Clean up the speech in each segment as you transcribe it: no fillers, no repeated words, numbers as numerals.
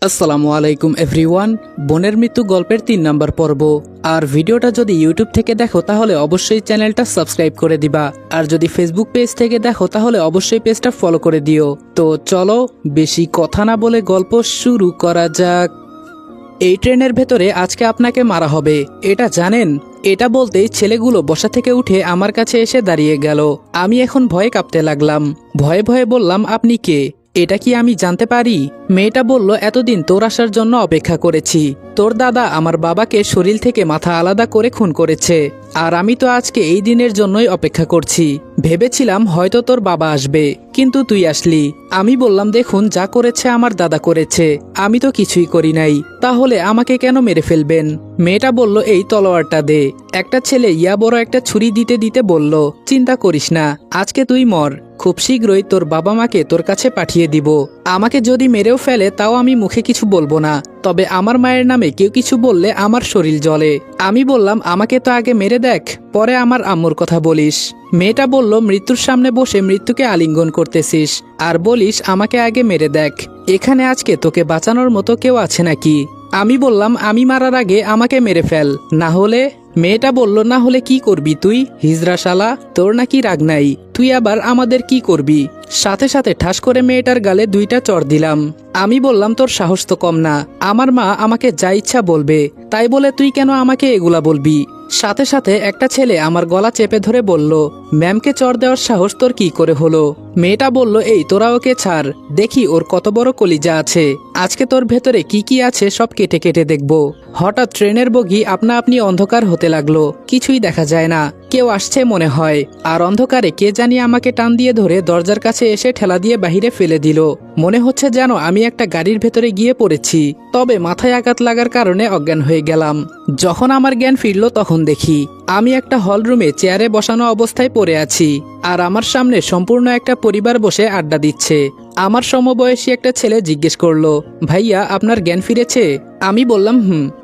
আসসালামু আলাইকুম এভরিওয়ান। বোনের মৃত্যু গল্পের ৩ নম্বর পর্ব। আর ভিডিওটা যদি ইউটিউব থেকে দেখো তাহলে অবশ্যই চ্যানেলটা সাবস্ক্রাইব করে দিবা, আর যদি ফেসবুক পেজ থেকে দেখো তাহলে অবশ্যই পেজটা ফলো করে দিও। তো চলো বেশি কথা না বলে গল্প শুরু করা যাক। এই ট্রেনের ভেতরে আজকে আপনাকে মারা হবে, এটা জানেন? এটা বলতেই ছেলেগুলো বসা থেকে উঠে আমার কাছে এসে দাঁড়িয়ে গেল। আমি এখন ভয়ে কাঁপতে লাগলাম। ভয়ে ভয়ে বললাম, আপনি কে? এটা কি আমি জানতে পারি? মেয়েটা বলল, এতদিন তোর আসার জন্য অপেক্ষা করেছি। তোর দাদা আমার বাবাকে শরীর থেকে মাথা আলাদা করে খুন করেছে, আর আমি তো আজকে এই দিনের জন্যই অপেক্ষা করছি। ভেবেছিলাম হয়তো তোর বাবা আসবে, কিন্তু তুই আসলি। আমি বললাম, দেখুন, যা করেছে আমার দাদা করেছে, আমি তো কিছুই করি নাই, তাহলে আমাকে কেন মেরে ফেলবেন? মেয়েটা বলল, এই তলোয়ারটা দে। একটা ছেলে ইয়া বড় একটা ছুরি দিতে দিতে বলল, চিন্তা করিস না, আজকে তুই মর, খুব শীঘ্রই তোর বাবা মাকে তোর কাছে পাঠিয়ে দিব। আমাকে যদি মেরেও ফেলে তাও আমি মুখে কিছু বলবো না, তবে আমার মায়ের নামে কেউ কিছু বললে আমার শরীর জ্বলে। আমি বললাম, আমাকে তো আগে মেরে দেখ, পরে আমার আম্মুর কথা বলিস। মেয়েটা বলল, মৃত্যুর সামনে বসে মৃত্যুকে আলিঙ্গন করতেছিস আর বলিস আমাকে আগে মেরে দেখ। এখানে আজকে তোকে বাঁচানোর মতো কেউ আছে নাকি? আমি বললাম, আমি মারার আগে আমাকে মেরে ফেল, না হলে। মেয়েটা বলল, না হলে কি করবি তুই, হিজড়া শালা? তোর নাকি রাগ নাই? তুই আবার আমাদের কি করবি? সাথে সাথে ঠাস করে মেয়েটার গালে 2টা চড় দিলাম। আমি বললাম, তোর সাহস তো কম না, আমার মা আমাকে যা ইচ্ছা বলবে, তাই বলে তুই কেন আমাকে এগুলা বলবি? সাথে সাথে একটা ছেলে আমার গলা চেপে ধরে বলল, ম্যামকে চড় দেওয়ার সাহস তোর কি করে হলো? মেয়েটা বলল, এই তোরা ওকে ছাড়, দেখি ওর কত বড় কলিজা আছে, আজকে তোর ভেতরে কি কি আছে সব কেটে কেটে দেখব। হঠাৎ ট্রেনের বগি আপনা আপনি অন্ধকার হতে লাগলো, কিছুই দেখা যায় না, কেউ আসছে মনে হয়। আর অন্ধকারে কে জানি আমাকে টান দিয়ে ধরে দরজার কাছে এসে ঠেলা দিয়ে বাহিরে ফেলে দিল। মনে হচ্ছে যেন আমি একটা গাড়ির ভেতরে গিয়ে পড়েছি, তবে মাথায় আঘাত লাগার কারণে অজ্ঞান হয়ে গেলাম। যখন আমার জ্ঞান ফিরল তখন দেখি আমি একটা হল রুমে চেয়ারে বসানো অবস্থায় পড়ে আছি, আর আমার সামনে সম্পূর্ণ একটা পরিবার বসে আড্ডা দিচ্ছে। আমার সমবয়সী একটা ছেলে জিজ্ঞেস করলো, ভাইয়া আপনার জ্ঞান ফিরেছে? আমি বললাম,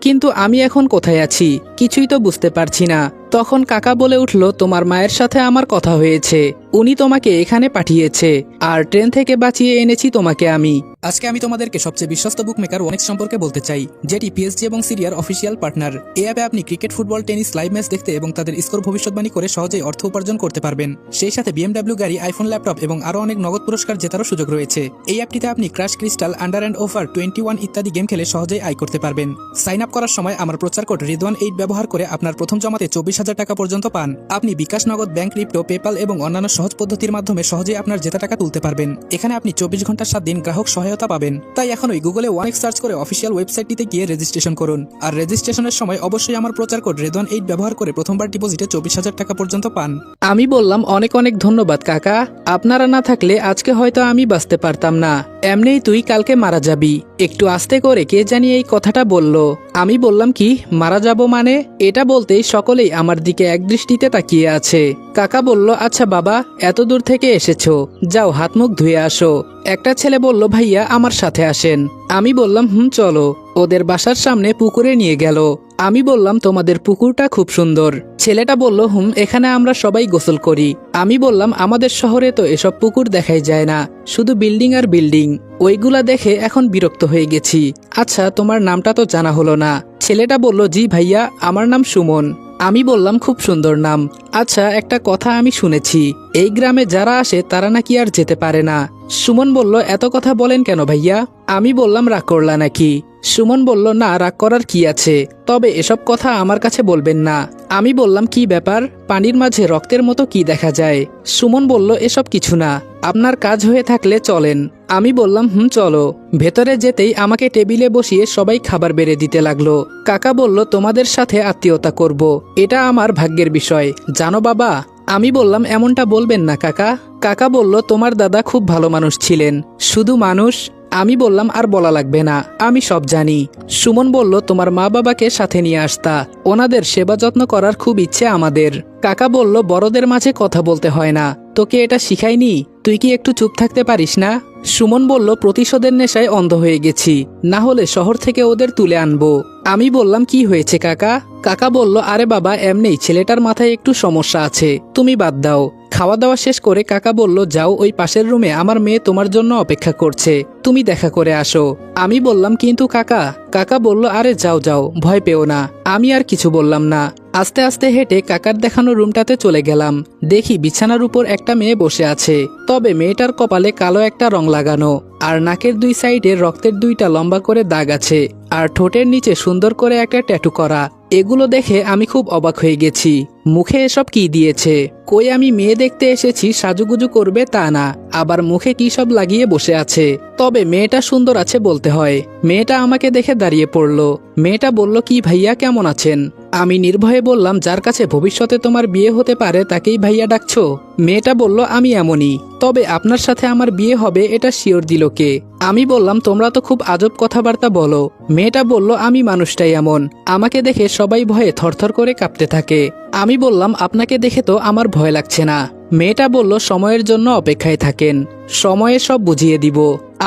কিন্তু আমি এখন কোথায় আছি কিছুই তো বুঝতে পারছি না। তখন কাকা বলে উঠল, তোমার মায়ের সাথে আমার কথা হয়েছে, উনি তোমাকে এখানে পাঠিয়েছে, আর ট্রেন থেকে বাঁচিয়ে এনেছি তোমাকে আমি। আজকে আমি তোমাদেরকে সবচেয়ে বিশ্বস্ত বুকমেকার ওয়ানেক্স সম্পর্কে বলতে চাই, যেটি পিএসজি এবং সিরিয়ার অফিসিয়াল পার্টনার। এই অ্যাপে আপনি cricket, football, tennis live match দেখতে এবং তাদের স্কোর ভবিষ্যৎবাণী করে সহজেই অর্থ উপার্জন করতে পারবেন। সেই সাথে বিএমডব্লিউ গাড়ি, আইফোন, ল্যাপটপ এবং আরও অনেক নগদ পুরস্কার জেতারও সুযোগ রয়েছে। এই অ্যাপটিতে আপনি crash, crystal, under and over 21 ইত্যাদি গেম খেলে সহজেই আয় করতে পারবেন। সাইন আপ করার সময় আমার প্রচার কোড রিদওয়ান8 ব্যবহার করে আপনার প্রথম জমাতে 24,000 টাকা পর্যন্ত পান। আপনি বিকাশ, নগদ, ব্যাংক, ক্রিপ্টো, পেপাল এবং অন্যান্য সহজ পদ্ধতির মাধ্যমে সহজেই আপনার জেতা টাকা তুলতে পারবেন। এখানে আপনি 24 ঘন্টা 7 দিন গ্রাহক সহায়তা পাবেন। তাই এখনই গুগলে ওয়ানেক্স সার্চ করে অফিসিয়াল ওয়েবসাইটটিতে গিয়ে রেজিস্ট্রেশন করুন। আর রেজিস্ট্রেশনের সময় অবশ্যই আমার প্রচার কোড রিদওয়ান8 ব্যবহার করে প্রথমবার ডিপোজিটে 24,000 টাকা পর্যন্ত পান। আমি বললাম, অনেক অনেক ধন্যবাদ কাকা, আপনারা না থাকলে আজকে হয়তো আমি বাঁচতে পারতাম না। এমনিই তুই কালকে মারা যাবি। একটু আস্তে করে কে জানি এই কথাটা বলল। আমি বললাম, কি মারা যাব মানে? এটা বলতেই সকলেই আমার দিকে একদৃষ্টিতে তাকিয়ে আছে। কাকা বলল, আচ্ছা বাবা, এত দূর থেকে এসেছো, যাও হাত মুখ ধুয়ে আসো। একটা ছেলে বলল, ভাইয়া আমার সাথে আসেন। আমি বললাম, চলো। ওদের বাসার সামনে পুকুরে নিয়ে গেল। আমি বললাম, তোমাদের পুকুরটা খুব সুন্দর। ছেলেটা বলল, এখানে আমরা সবাই গোসল করি। আমি বললাম, আমাদের শহরে তো এসব পুকুর দেখাই যায় না, শুধু বিল্ডিং আর বিল্ডিং, ওইগুলা দেখে এখন বিরক্ত হয়ে গেছি। আচ্ছা, তোমার নামটা তো জানা হলো না। ছেলেটা বলল, জি ভাইয়া, আমার নাম সুমন। আমি বললাম, খুব সুন্দর নাম। আচ্ছা, একটা কথা আমি শুনেছি, এই গ্রামে যারা আসে তারা নাকি আর যেতে পারে না। সুমন বলল, এত কথা বলেন কেন ভাইয়া? আমি বললাম, রাগ করলা নাকি? সুমন বলল, না, রাগ করার কি আছে, তবে এসব কথা আমার কাছে বলবেন না। আমি বললাম, কি ব্যাপার, পানির মাঝে রক্তের মতো কি দেখা যায়? সুমন বলল, এসব কিছু না, আপনার কাজ হয়ে থাকলে চলেন। আমি বললাম, চলো। ভেতরে যেতেই আমাকে টেবিলে বসিয়ে সবাই খাবার বেড়ে দিতে লাগলো। কাকা বলল, তোমাদের সাথে আত্মীয়তা করব, এটা আমার ভাগ্যের বিষয়, জানো বাবা। আমি বললাম, এমনটা বলবেন না কাকা। কাকা বলল, তোমার দাদা খুব ভালো মানুষ ছিলেন। শুধু মানুষ? আমি বললাম, আর বলা লাগবে না, আমি সব জানি। সুমন বলল, তোমার মা বাবাকে সাথে নিয়ে আসতা, ওনাদের সেবা যত্ন করার খুব ইচ্ছে আমাদের। কাকা বলল, বড়দের মাঝে কথা বলতে হয় না, তোকে এটা শিখাইনি? তুই কি একটু চুপ থাকতে পারিস না? সুমন বলল, প্রতিশোধের নেশায় অন্ধ হয়ে গেছি, না হলে শহর থেকে ওদের তুলে আনবো। আমি বললাম, কি হয়েছে কাকা? কাকা বলল, আরে বাবা, এমনি ছেলেটার মাথায় একটু সমস্যা আছে, তুমি বাদ দাও। খাওয়া দাওয়া শেষ করে কাকা বলল, যাও ওই পাশের রুমে আমার মেয়ে তোমার জন্য অপেক্ষা করছে, তুমি দেখা করে আসো। আমি বললাম, কিন্তু কাকা। কাকা বলল, আরে যাও যাও, ভয় পেও না। আমি আর কিছু বললাম না। আস্তে আস্তে হেঁটে কাকার দেখানো রুমটাতে চলে গেলাম। দেখি বিছানার উপর একটা মেয়ে বসে আছে, তবে মেয়েটার কপালে কালো একটা রং লাগানো, আর নাকের দুই সাইডে রক্তের দুইটা লম্বা করে দাগ আছে, আর ঠোঁটের নিচে সুন্দর করে একটা ট্যাটু করা। এগুলো দেখে আমি খুব অবাক হয়ে গেছি। মুখে এসব কি দিয়েছে? কই আমি মেয়ে দেখতে এসেছি সাজুগুজু করবে তা না, আবার মুখে কি সব লাগিয়ে বসে আছে। তবে মেয়েটা সুন্দর আছে বলতে হয়। মেয়েটা আমাকে দেখে দাঁড়িয়ে পড়ল। মেয়েটা বলল, কি ভাইয়া কেমন আছেন? আমি নির্ভয়ে বললাম, যার কাছে ভবিষ্যতে তোমার বিয়ে হতে পারে তাকেই ভাইয়া ডাকছো? মেয়েটা বলল, আমি এমনই, তবে আপনার সাথে আমার বিয়ে হবে এটা শিওর দিল কে? আমি বললাম, তোমরা তো খুব আজব কথাবার্তা বলো। মেয়েটা বলল, আমি মানুষটাই এমন, আমাকে দেখে সবাই ভয়ে থরথর করে কাঁপতে থাকে। আমি বললাম, আপনাকে দেখে তো আমার ভয় লাগছে না। মেয়েটা বলল, সময়ের জন্য অপেক্ষায় থাকেন, সময়ে সব বুঝিয়ে দিব।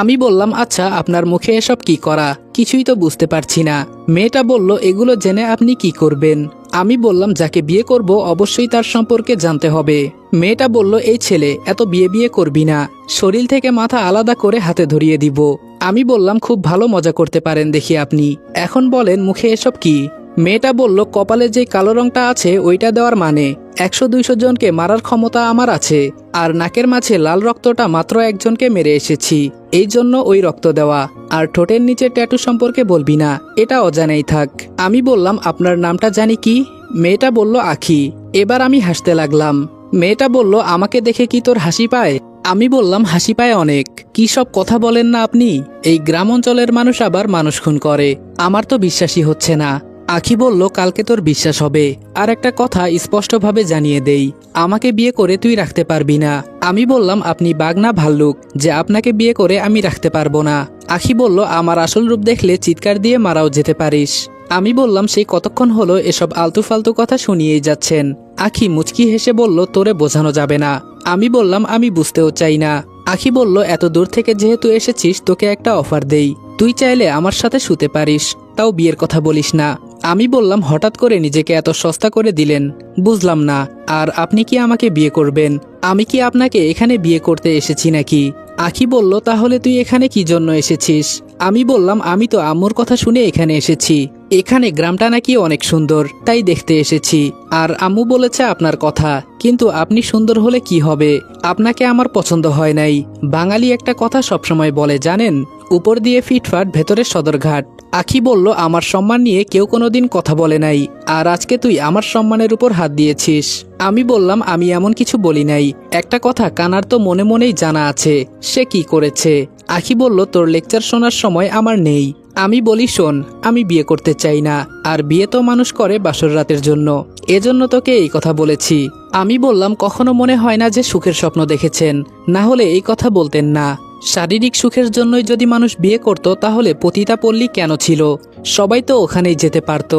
আমি বললাম, আচ্ছা আপনার মুখে এসব কি করা? কিছুই তো বুঝতে পারছি না। মেয়েটা বলল, এগুলো জেনে আপনি কি করবেন? আমি বললাম, যাকে বিয়ে করব অবশ্যই তার সম্পর্কে জানতে হবে। মেয়েটা বলল, এই ছেলে এত বিয়ে বিয়ে করবি না, শরীর থেকে মাথা আলাদা করে হাতে ধরিয়ে দিব। আমি বললাম, খুব ভালো মজা করতে পারেন দেখি আপনি, এখন বলেন মুখে এসব কি? মেয়েটা বলল, কপালে যে কালো রংটা আছে ওইটা দেওয়ার মানে 100-200 জনকে মারার ক্ষমতা আমার আছে, আর নাকের মাঝে লাল রক্তটা মাত্র একজনকে মেরে এসেছি, এই জন্য ওই রক্ত দেওয়া। আর ঠোঁটের নিচে ট্যাটু সম্পর্কে বলবি না, এটা অজানাই থাক। আমি বললাম, আপনার নামটা জানি কি? মেয়েটা বলল, আখি। এবার আমি হাসতে লাগলাম। মেয়েটা বলল, আমাকে দেখে কি তোর হাসি পায়? আমি বললাম, হাসি পায় অনেক। কি সব কথা বলেন না আপনি? এই গ্রাম অঞ্চলের মানুষ আবার মানুষ খুন করে, আমার তো বিশ্বাসই হচ্ছে না। আখি বলল, কালকে তোর বিশ্বাস হবে। আর একটা কথা স্পষ্টভাবে জানিয়ে দেই, আমাকে বিয়ে করে তুই রাখতে পারবি না। আমি বললাম, আপনি বাঘ না ভাল্লুক যে আপনাকে বিয়ে করে আমি রাখতে পারবো না? আখি বলল, আমার আসল রূপ দেখলে চিৎকার দিয়ে মারাও যেতে পারিস। আমি বললাম, সেই কতক্ষণ হলো এসব আলতু ফালতু কথা শুনিয়েই যাচ্ছেন। আখি মুচকি হেসে বলল, তোরে বোঝানো যাবে না। আমি বললাম, আমি বুঝতেও চাই না। আখি বলল, এত দূর থেকে যেহেতু এসেছিস তোকে একটা অফার দেই, তুই চাইলে আমার সাথে শুতে পারিস, তাও বিয়ের কথা বলিস না। আমি বললাম, হঠাৎ করে নিজেকে এত সস্তা করে দিলেন, বুঝলাম না। আর আপনি কি আমাকে বিয়ে করবেন? আমি কি আপনাকে এখানে বিয়ে করতে এসেছি নাকি? আখি বলল, তাহলে তুই এখানে কি জন্য এসেছিস? আমি বললাম, আমি তো আম্মুর কথা শুনে এখানে এসেছি। এখানে গ্রামটা নাকি অনেক সুন্দর, তাই দেখতে এসেছি। আর আম্মু বলেছে আপনার কথা, কিন্তু আপনি সুন্দর হলে কি হবে? আপনাকে আমার পছন্দ হয় নাই। বাঙালি একটা কথা সবসময় বলে জানেন, উপর দিয়ে ফিটফাট ভেতরে সদরঘাট। আখি বলল, আমার সম্মান নিয়ে কেউ কোনোদিন কথা বলে নাই, আর আজকে তুই আমার সম্মানের উপর হাত দিয়েছিস। আমি বললাম, আমি এমন কিছু বলি নাই। একটা কথা কানার তো মনে মনেই জানা আছে, সে কি করেছে। আখি বলল, তোর লেকচার শোনার সময় আমার নেই। আমি বলি, শোন, আমি বিয়ে করতে চাই না, আর বিয়ে তো মানুষ করে বাসর রাতের জন্য, এজন্য তোকে এই কথা বলেছি। আমি বললাম, কখনো মনে হয় না যে সুখের স্বপ্ন দেখেছেন, না হলে এই কথা বলতেন না। শারীরিক সুখের জন্যই যদি মানুষ বিয়ে করত তাহলে পতিতা পল্লী কেন ছিল? সবাই তো ওখানেই যেতে পারত।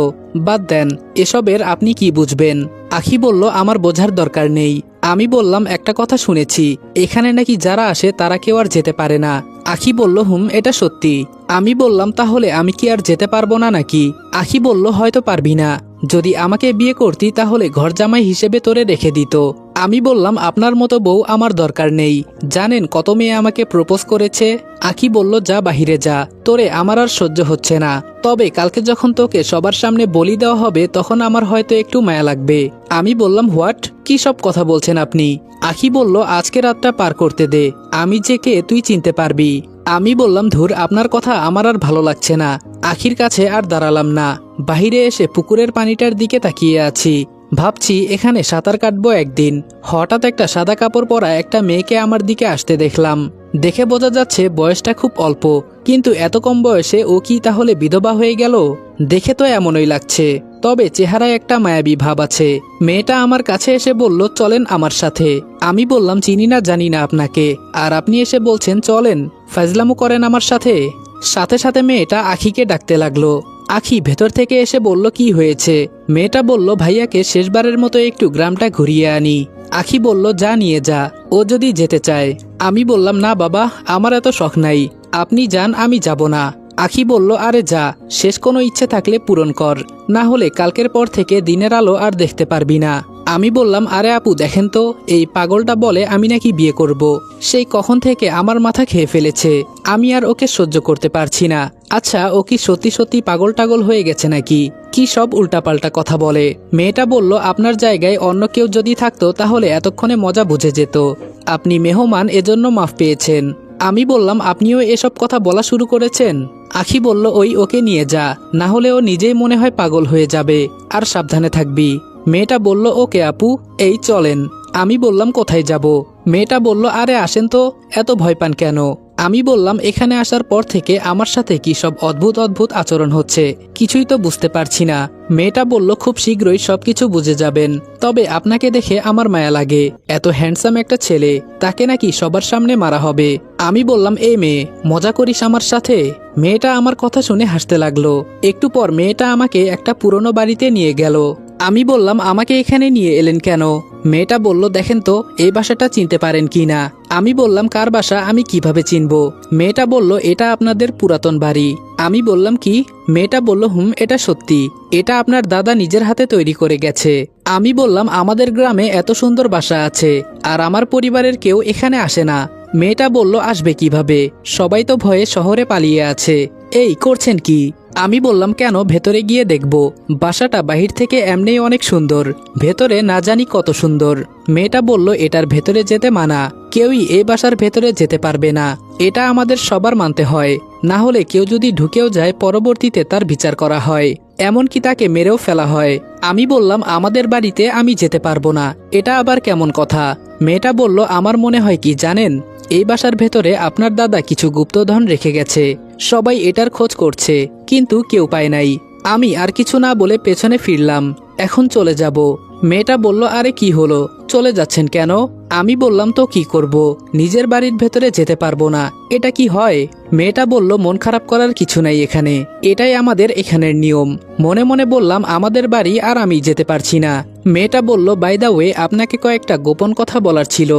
বাদ দেন, এসবের আপনি কি বুঝবেন? আখি বলল, আমার বোঝার দরকার নেই। আমি বললাম, একটা কথা শুনেছি, এখানে নাকি যারা আসে তারা কেউ আর যেতে পারে না। আখি বলল, এটা সত্যি। আমি বললাম, তাহলে আমি কি আর যেতে পারবো না নাকি? আখি বলল, হয়তো পারবি না। যদি আমাকে বিয়ে করতি তাহলে ঘর জামাই হিসেবে তোরে রেখে দিত। আমি বললাম, আপনার মতো বউ আমার দরকার নেই। জানেন কত মেয়ে আমাকে প্রপোজ করেছে? আখি বলল, যা বাহিরে যা, তোরে আমার আর সহ্য হচ্ছে না। তবে কালকে যখন তোকে সবার সামনে বলি দেওয়া হবে তখন আমার হয়তো একটু মায়া লাগবে। আমি বললাম, হোয়াট? কি সব কথা বলছেন আপনি? আখি বলল, আজকে রাতটা পার করতে দে, আমি যে কে তুই চিনতে পারবি। আমি বললাম, ধুর, আপনার কথা আমার আর ভালো লাগছে না। আখির কাছে আর দাঁড়ালাম না। বাহিরে এসে পুকুরের পানিটার দিকে তাকিয়ে আছি। ভাবছি এখানে সাঁতার কাটবো একদিন। হঠাৎ একটা সাদা কাপড় পরা একটা মেয়েকে আমার দিকে আসতে দেখলাম। দেখে বোঝা যাচ্ছে বয়সটা খুব অল্প, কিন্তু এত কম বয়সে ও কি তাহলে বিধবা হয়ে গেল? দেখে তো এমনই লাগছে, তবে চেহারায় একটা মায়াবী ভাব আছে। মেয়েটা আমার কাছে এসে বলল, চলেন আমার সাথে। আমি বললাম, চিনি না জানি না আপনাকে, আর আপনি এসে বলছেন চলেন? ফাজলামো করেন আমার সাথে? সাথে সাথে মেয়েটা আখিকে ডাকতে লাগলো। আখি ভেতর থেকে এসে বলল, কি হয়েছে? মেয়েটা বলল, ভাইয়াকে শেষবারের মতো একটু গ্রামটা ঘুরিয়ে আনি। আখি বলল, যা নিয়ে যা, ও যদি যেতে চায়। আমি বললাম, না বাবা, আমার এত শখ নাই, আপনি যান, আমি যাব না। আখি বলল, আরে যা, শেষ কোনো ইচ্ছে থাকলে পূরণ কর, না হলে কালকের পর থেকে দিনের আলো আর দেখতে পারবি না। আমি বললাম, আরে আপু দেখেন তো, এই পাগলটা বলে আমি নাকি বিয়ে করব। সেই কখন থেকে আমার মাথা খেয়ে ফেলেছে, আমি আর ওকে সহ্য করতে পারছি না। আচ্ছা, ও কি সত্যি সত্যি পাগল টাগল হয়ে গেছে নাকি? কি সব উল্টাপাল্টা কথা বলে। মেয়েটা বলল, আপনার জায়গায় অন্য কেউ যদি থাকতো তাহলে এতক্ষণে মজা বুঝে যেত। আপনি মেহমান, এজন্য মাফ পেয়েছেন। আমি বললাম, আপনিও এসব কথা বলা শুরু করেছেন? আখি বলল, ওকে নিয়ে যা, না হলে ও নিজেই মনে হয় পাগল হয়ে যাবে, আর সাবধানে থাকবি। মেয়েটা বলল, ওকে আপু, এই চলেন। আমি বললাম, কোথায় যাব? মেয়েটা বলল, আরে আসেন তো, এত ভয় পান কেন? আমি বললাম, এখানে আসার পর থেকে আমার সাথে কি সব অদ্ভুত অদ্ভুত আচরণ হচ্ছে, কিছুই তো বুঝতে পারছি না। মেয়েটা বলল, খুব শীঘ্রই সবকিছু বুঝে যাবেন। তবে আপনাকে দেখে আমার মায়া লাগে, এত হ্যান্ডসাম একটা ছেলে, তাকে নাকি সবার সামনে মারা হবে। আমি বললাম, এই মেয়ে, মজা করিস আমার সাথে? মেয়েটা আমার কথা শুনে হাসতে লাগলো। একটু পর মেয়েটা আমাকে একটা পুরনো বাড়িতে নিয়ে গেল। আমি বললাম, আমাকে এখানে নিয়ে এলেন কেন? মেয়েটা বলল, দেখেন তো এই বাসাটা চিনতে পারেন কি না। আমি বললাম, কার বাসা, আমি কিভাবে চিনব? মেয়েটা বলল, এটা আপনাদের পুরাতন বাড়ি। আমি বললাম, কি? মেয়েটা বলল, এটা সত্যি, এটা আপনার দাদা নিজের হাতে তৈরি করে গেছে। আমি বললাম, আমাদের গ্রামে এত সুন্দর বাসা আছে, আর আমার পরিবারের কেউ এখানে আসে না। মেয়েটা বলল, আসবে কিভাবে, সবাই তো ভয়ে শহরে পালিয়ে আছে। এই করছেন কি? আমি বললাম, কেন, ভেতরে গিয়ে দেখব। বাসাটা বাহির থেকে এমনিই অনেক সুন্দর, ভেতরে না জানি কত সুন্দর। মেয়েটা বলল, এটার ভেতরে যেতে মানা, কেউই এই বাসার ভেতরে যেতে পারবে না, এটা আমাদের সবার মানতে হয়, না হলে কেউ যদি ঢুকেও যায় পরবর্তীতে তার বিচার করা হয়, এমনকি তাকে মেরেও ফেলা হয়। আমি বললাম, আমাদের বাড়িতে আমি যেতে পারবো না, এটা আবার কেমন কথা? মেয়েটা বলল, আমার মনে হয় কি জানেন, এই বাসার ভেতরে আপনার দাদা কিছু গুপ্তধন রেখে গেছে, সবাই এটার খোঁজ করছে, কিন্তু কেউ পায় নাই। আমি আর কিছু না বলে পেছনে ফিরলাম, এখন চলে যাব। মেয়েটা বলল, আরে কি হলো, চলে যাচ্ছেন কেন? আমি বললাম, তো কি করব, নিজের বাড়ির ভেতরে যেতে পারবো না, এটা কি হয়? মেয়েটা বলল, মন খারাপ করার কিছু নাই এখানে, এটাই আমাদের এখানের নিয়ম। মনে মনে বললাম, আমাদের বাড়ি আর আমি যেতে পারছি না। মেয়েটা বলল, বাই দা ওয়ে, আপনাকে কয়েকটা গোপন কথা বলার ছিল।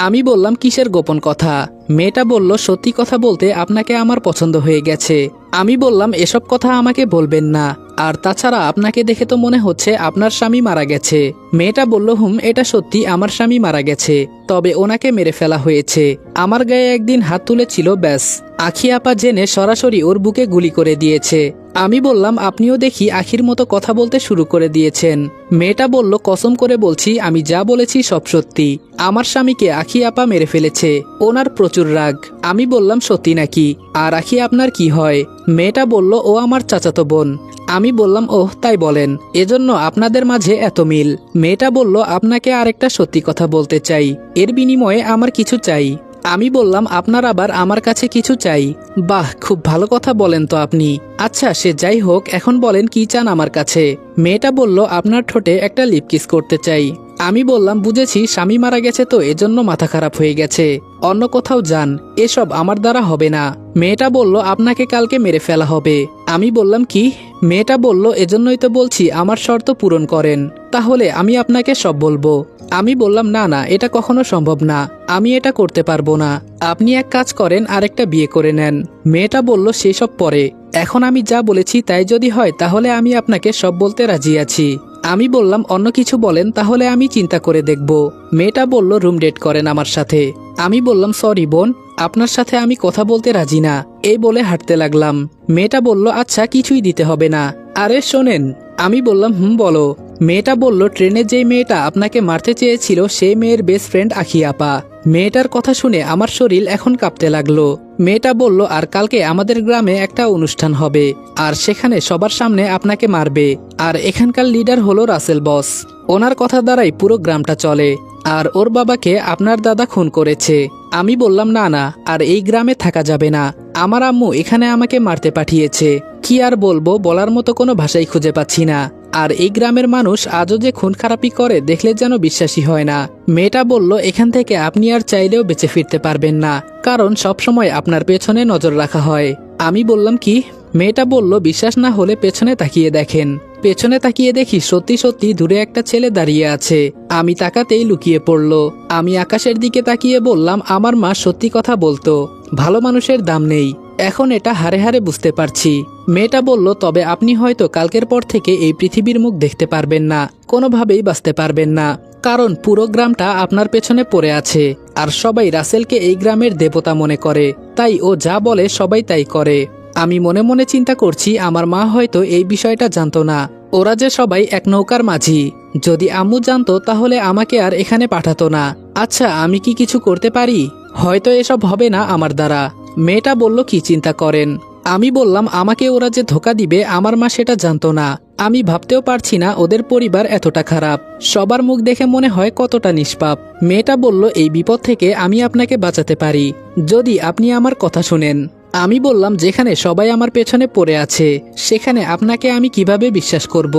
আমি বললাম, কিসের গোপন কথা? মেয়েটা বলল, সত্যি কথা বলতে আপনাকে আমার পছন্দ হয়ে গেছে। আমি বললাম, এসব কথা আমাকে বলবেন না, আর তাছাড়া আপনাকে দেখে তো মনে হচ্ছে আপনার স্বামী মারা গেছে। মেয়েটা বলল, এটা সত্যি, আমার স্বামী মারা গেছে, তবে ওনাকে মেরে ফেলা হয়েছে। আমার গায়ে একদিন হাত তুলেছিল, ব্যাস। আখি আপা জেনে সরাসরি ওর বুকে গুলি করে দিয়েছে। আমি বললাম, আপনিও দেখি আখির মতো কথা বলতে শুরু করে দিয়েছেন। মেয়েটা বলল, কসম করে বলছি, আমি যা বলেছি সব সত্যি, আমার স্বামীকে আখি আপা মেরে ফেলেছে, ওনার প্রচুর রাগ। আমি বললাম, সত্যি নাকি? আর আখি আপনার কি হয়? মেয়েটা বলল, ও আমার চাচাতো বোন। আমি বললাম, ওহ তাই বলেন, এজন্য আপনাদের মাঝে এত মিল। মেয়েটা বলল, আপনাকে আরেকটা সত্যি কথা বলতে চাই, এর বিনিময়ে আমার কিছু চাই। আমি বললাম, আপনার আবার আমার কাছে কিছু চাই? বাহ, খুব ভালো কথা বলেন তো আপনি। আচ্ছা সে যাই হোক, এখন বলেন কি চান আমার কাছে? মেয়েটা বলল, আপনার ঠোঁটে একটা লিপ কিস করতে চাই। আমি বললাম, বুঝেছি, স্বামী মারা গেছে তো এজন্য মাথা খারাপ হয়ে গেছে, অন্য কোথাও যান, এসব আমার দ্বারা হবে না। মেয়েটা বলল, আপনাকে কালকে মেরে ফেলা হবে। আমি বললাম, কি? মেয়েটা বলল, এজন্যই তো বলছি আমার শর্ত পূরণ করেন, তাহলে আমি আপনাকে সব বলবো। আমি বললাম, না না, এটা কখনো সম্ভব না, আমি এটা করতে পারবো না। আপনি এক কাজ করেন, আরেকটা বিয়ে করে নেন। মেয়েটা বলল, সেসব পরে, এখন আমি যা বলেছি তাই যদি হয় তাহলে আমি আপনাকে সব বলতে রাজি আছি। আমি বললাম, অন্য কিছু বলেন, তাহলে আমি চিন্তা করে দেখব। মেয়েটা বলল, রুম ডেট করেন আমার সাথে। আমি বললাম, সরি বোন, আপনার সাথে আমি কথা বলতে রাজি না, এই বলে হাঁটতে লাগলাম। মেয়েটা বলল, আচ্ছা কিছুই দিতে হবে না। আরে শোনেন। আমি বললাম, বলো। মেয়েটা বলল, ট্রেনে যেই মেয়েটা আপনাকে মারতে চেয়েছিল সেই মেয়ের বেস্ট ফ্রেন্ড আখি আপা। মেয়েটার কথা শুনে আমার শরীর এখন কাঁপতে লাগলো। মেয়েটা বলল, আর কালকে আমাদের গ্রামে একটা অনুষ্ঠান হবে, আর সেখানে সবার সামনে আপনাকে মারবে, আর এখানকার লিডার হলো রাসেল বস, ওনার কথা দ্বারাই পুরো গ্রামটা চলে, আর ওর বাবাকে আপনার দাদা খুন করেছে। আমি বললাম, না না, আর এই গ্রামে থাকা যাবে না, আমার আম্মু এখানে আমাকে মারতে পাঠিয়েছে, কি আর বলবো, বলার মতো কোনো ভাষাই খুঁজে পাচ্ছি না, আর এই গ্রামের মানুষ আজও যে খুন খারাপি করে দেখলে যেন বিশ্বাসী হয় না। মেয়েটা বলল, এখান থেকে আপনি আর চাইলেও বেঁচে ফিরতে পারবেন না, কারণ সবসময় আপনার পেছনে নজর রাখা হয়। আমি বললাম, কি? মেয়েটা বলল, বিশ্বাস না হলে পেছনে তাকিয়ে দেখেন। পেছনে তাকিয়ে দেখি সত্যি সত্যি দূরে একটা ছেলে দাঁড়িয়ে আছে। আমি তাকাতেই লুকিয়ে পড়ল। আমি আকাশের দিকে তাকিয়ে বললাম, আমার মা সত্যি কথা বলতো, ভালো মানুষের দাম নেই, এখন এটা হাড়ে হাড়ে বুঝতে পারছি। মেয়েটা বলল, তবে আপনি হয়তো কালকের পর থেকে এই পৃথিবীর মুখ দেখতে পারবেন না, কোনোভাবেই বাঁচতে পারবেন না, কারণ পুরো গ্রামটা আপনার পেছনে পড়ে আছে আর সবাই রাসেলকে এই গ্রামের দেবতা মনে করে, তাই ও যা বলে সবাই তাই করে। আমি মনে মনে চিন্তা করছি আমার মা হয়তো এই বিষয়টা জানতো না, ওরা যে সবাই এক নৌকার মাঝি। যদি আম্মু জানতো তাহলে আমাকে আর এখানে পাঠাতো না। আচ্ছা, আমি কি কিছু করতে পারি? হয়তো এসব হবে না আমার দ্বারা। মেয়েটা বলল, কি চিন্তা করেন? আমি বললাম, আমাকে ওরা যে ধোকা দিবে আমার মা সেটা জানতো না। আমি ভাবতেও পারছি না ওদের পরিবার এতটা খারাপ। সবার মুখ দেখে মনে হয় কতটা নিষ্পাপ। মেয়েটা বলল, এই বিপদ থেকে আমি আপনাকে বাঁচাতে পারি যদি আপনি আমার কথা শুনেন। আমি বললাম, যেখানে সবাই আমার পেছনে পড়ে আছে সেখানে আপনাকে আমি কিভাবে বিশ্বাস করব?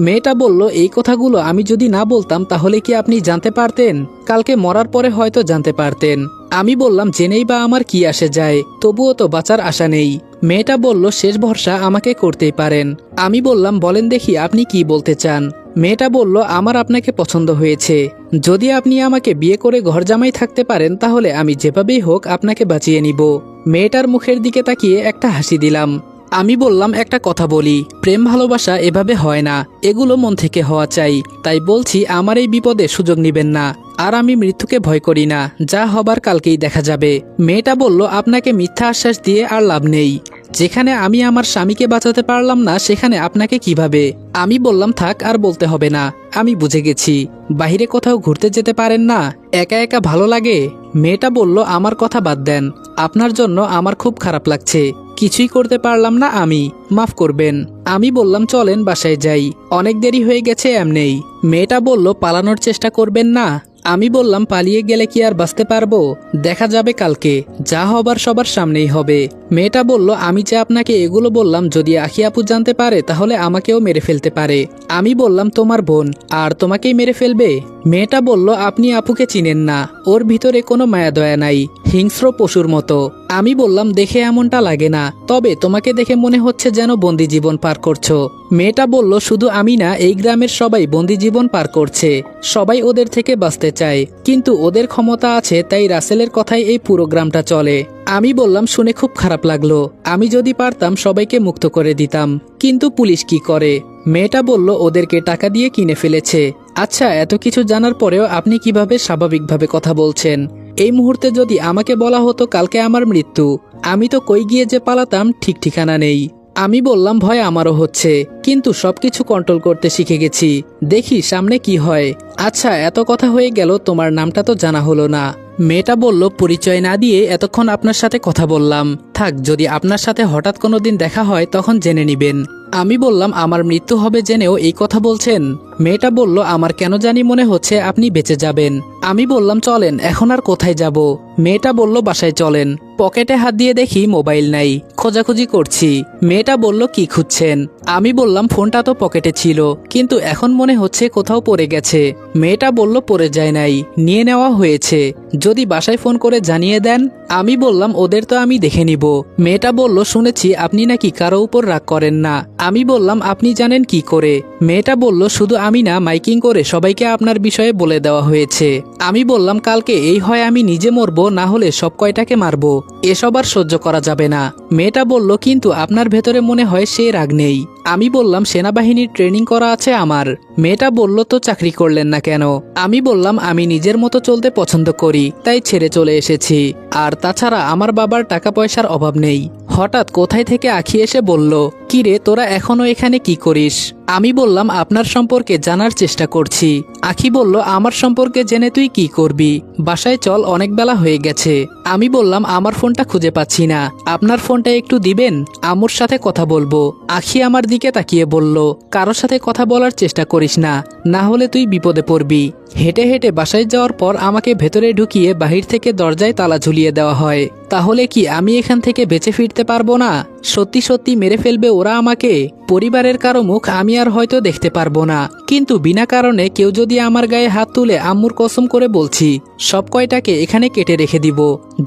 মেয়েটা বলল, এই কথাগুলো আমি যদি না বলতাম তাহলে কি আপনি জানতে পারতেন? কালকে মরার পরে হয়তো জানতে পারতেন। আমি বললাম, জেনেই বা আমার কি আসে যায়, তবুও তো বাঁচার আশা নেই। মেয়েটা বলল, শেষ ভরসা আমাকে করতেই পারেন। আমি বললাম, বলেন দেখি আপনি কি বলতে চান? মেয়েটা বলল, আমার আপনাকে পছন্দ হয়েছে। যদি আপনি আমাকে বিয়ে করে ঘর জামাই থাকতে পারেন তাহলে আমি যেভাবেই হোক আপনাকে বাঁচিয়ে নিব। মেয়েটার মুখের দিকে তাকিয়ে একটা হাসি দিলাম। আমি বললাম, একটা কথা বলি, প্রেম ভালোবাসা এভাবে হয় না, এগুলো মন থেকে হওয়া চাই। তাই বলছি আমার এই বিপদে সুযোগ নিবেন না। আর আমি মৃত্যুকে ভয় করি না, যা হবার কালকেই দেখা যাবে। মেয়েটা বলল, আপনাকে মিথ্যা আশ্বাস দিয়ে আর লাভ নেই। যেখানে আমি আমার স্বামীকে বাঁচাতে পারলাম না সেখানে আপনাকে কিভাবে? আমি বললাম, থাক, আর বলতে হবে না, আমি বুঝে গেছি। বাইরে কোথাও ঘুরতে যেতে পারেন না? একা একা ভালো লাগে? মেয়েটা বলল, আমার কথা বাদ দেন, আপনার জন্য আমার খুব খারাপ লাগছে। কিছুই করতে পারলাম না আমি, মাফ করবেন। আমি বললাম, চলেন বাসায় যাই, অনেক দেরি হয়ে গেছে এমনেই। মেয়েটা বলল, পালানোর চেষ্টা করবেন না? আমি বললাম, পালিয়ে গেলে কি আর বাঁচতে পারবো? দেখা যাবে কালকে, যা হবার সবার সামনেই হবে। মেয়েটা বলল, আমি যে আপনাকে এগুলো বললাম যদি আখি আপু জানতে পারে তাহলে আমাকেও মেরে ফেলতে পারে। আমি বললাম, তোমার বোন, আর তোমাকেই মেরে ফেলবে? মেয়েটা বলল, আপনি আপুকে চিনেন না, ওর ভিতরে কোনো মায়া দয়া নাই, হিংস্র পশুর মতো। আমি বললাম, দেখে এমনটা লাগে না, তবে তোমাকে দেখে মনে হচ্ছে যেন বন্দি জীবন পার করছো। মেয়েটা বলল, শুধু আমি না, এই গ্রামের সবাই বন্দি জীবন পার করছে। সবাই ওদের থেকে বাঁচতে চায়, কিন্তু ওদের ক্ষমতা আছে তাই রাসেলের কথাই এই পুরো গ্রামটা চলে। আমি বললাম, শুনে খুব খারাপ লাগলো, আমি যদি পারতাম সবাইকে মুক্ত করে দিতাম, কিন্তু পুলিশ কি করে? মেয়েটা বলল, ওদেরকে টাকা দিয়ে কিনে ফেলেছে। আচ্ছা, এত কিছু জানার পরেও আপনি কিভাবে স্বাভাবিকভাবে কথা বলছেন? এই মুহূর্তে যদি আমাকে বলা হতো কালকে আমার মৃত্যু, আমি তো কই গিয়ে যে পালাতাম ঠিক ঠিকানা নেই। আমি বললাম, ভয় আমারও হচ্ছে, কিন্তু সবকিছু কন্ট্রোল করতে শিখে গেছি, দেখি সামনে কি হয়। আচ্ছা, এত কথা হয়ে গেল, তোমার নামটা তো জানা হলো না। মেয়েটা বলল, পরিচয় না দিয়ে এতক্ষণ আপনার সাথে কথা বললাম, থাক, যদি আপনার সাথে হঠাৎ কোনো দিন দেখা হয় তখন জেনে নিবেন। আমি বললাম, আমার মৃত্যু হবে জেনেও এই কথা বলছেন? মেয়েটা বলল, আমার কেন জানি মনে হচ্ছে আপনি বেঁচে যাবেন। আমি বললাম, চলেন, এখন আর কোথায় যাব? মেয়েটা বলল, বাসায় চলেন। পকেটে হাত দিয়ে দেখি মোবাইল নাই, খোঁজাখুঁজি করছি। মেয়েটা বলল, কি খুঁজছেন? আমি বললাম, ফোনটা তো পকেটে ছিল, কিন্তু এখন মনে হচ্ছে কোথাও পড়ে গেছে। মেয়েটা বলল, পড়ে যায় নাই, নিয়ে নেওয়া হয়েছে, যদি বাসায় ফোন করে জানিয়ে দেন। আমি বললাম, ওদের তো আমি দেখে নিব। মেয়েটা বলল, শুনেছি আপনি নাকি কারো উপর রাগ করেন না। আমি বললাম, আপনি জানেন কি করে? মেয়েটা বলল, শুধু আমি না, মাইকিং করে সবাইকে আপনার বিষয়ে বলে দেওয়া হয়েছে। আমি বললাম, কালকে এই হয় আমি নিজে মরবো, না হলে সব কয়টাকে মারবো, এসব আর সহ্য করা যাবে না। মেয়েটা বলল, কিন্তু আপনার ভেতরে মনে হয় সে রাগ নেই। আমি বললাম, সেনাবাহিনীর ট্রেনিং করা আছে আমার। মেয়েটা বলল, তো চাকরি করলেন না কেন? আমি বললাম, আমি নিজের মতো চলতে পছন্দ করি, তাই ছেড়ে চলে এসেছি। আর তাছাড়া আমার বাবার টাকা পয়সার অভাব নেই। হঠাৎ কোথায় থেকে আখি এসে বলল, কিরে, তোরা এখনো এখানে কি করিস? আমি বললাম, আপনার সম্পর্কে জানার চেষ্টা করছি। আখি বলল, আমার সম্পর্কে জেনে তুই কি করবি? বাসায় চল, অনেক বেলা হয়ে গেছে। আমি বললাম, আমার ফোনটা খুঁজে পাচ্ছি না, আপনার ফোনটা একটু দিবেন, আম্মুর সাথে কথা বলবো। আখি আমার দিকে তাকিয়ে বলল, কারোর সাথে কথা বলার চেষ্টা করিস না, না হলে তুই বিপদে পড়বি। হেঁটে হেঁটে বাসায় যাওয়ার পর আমাকে ভেতরে ঢুকিয়ে বাহির থেকে দরজায় তালা ঝুলিয়ে দেওয়া হয়। তাহলে কি আমি এখান থেকে বেঁচে ফিরতে পারবো না? সত্যি সত্যি মেরে ফেলবে ওরা আমাকে। পরিবারের কারো মুখ আমি আর হয়তো দেখতে পারবো না, কিন্তু বিনা কারণে কেউ যদি আমার গায়ে হাত তুলে, আম্মুর কসম করে বলছি, সব কয়টাকে এখানে কেটে রেখে দিব।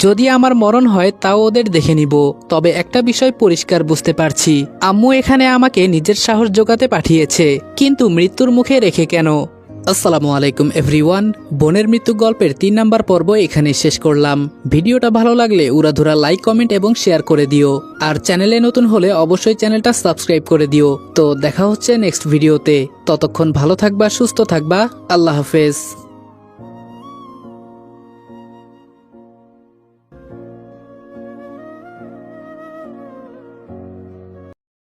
যদি আমার মরণ হয় তাও ওদের দেখে নিব। তবে একটা বিষয় পরিষ্কার বুঝতে পারছি, আম্মু এখানে আমাকে নিজের সাহস জোগাতে পাঠিয়েছে, কিন্তু মৃত্যুর মুখে রেখে কেন? আসসালামু আলাইকুম এভরিওয়ান। বোনের মৃত্যু গল্পের 3 নাম্বার পর্ব এখানে শেষ করলাম। ভিডিওটা ভালো লাগলে উড়াধুরা লাইক, কমেন্ট এবং শেয়ার করে দিও। আর চ্যানেলে নতুন হলে অবশ্যই চ্যানেলটা সাবস্ক্রাইব করে দিও। তো দেখা হচ্ছে নেক্সট ভিডিওতে। ততক্ষণ ভালো থাকবা, সুস্থ থাকবা। আল্লাহ হাফেজ।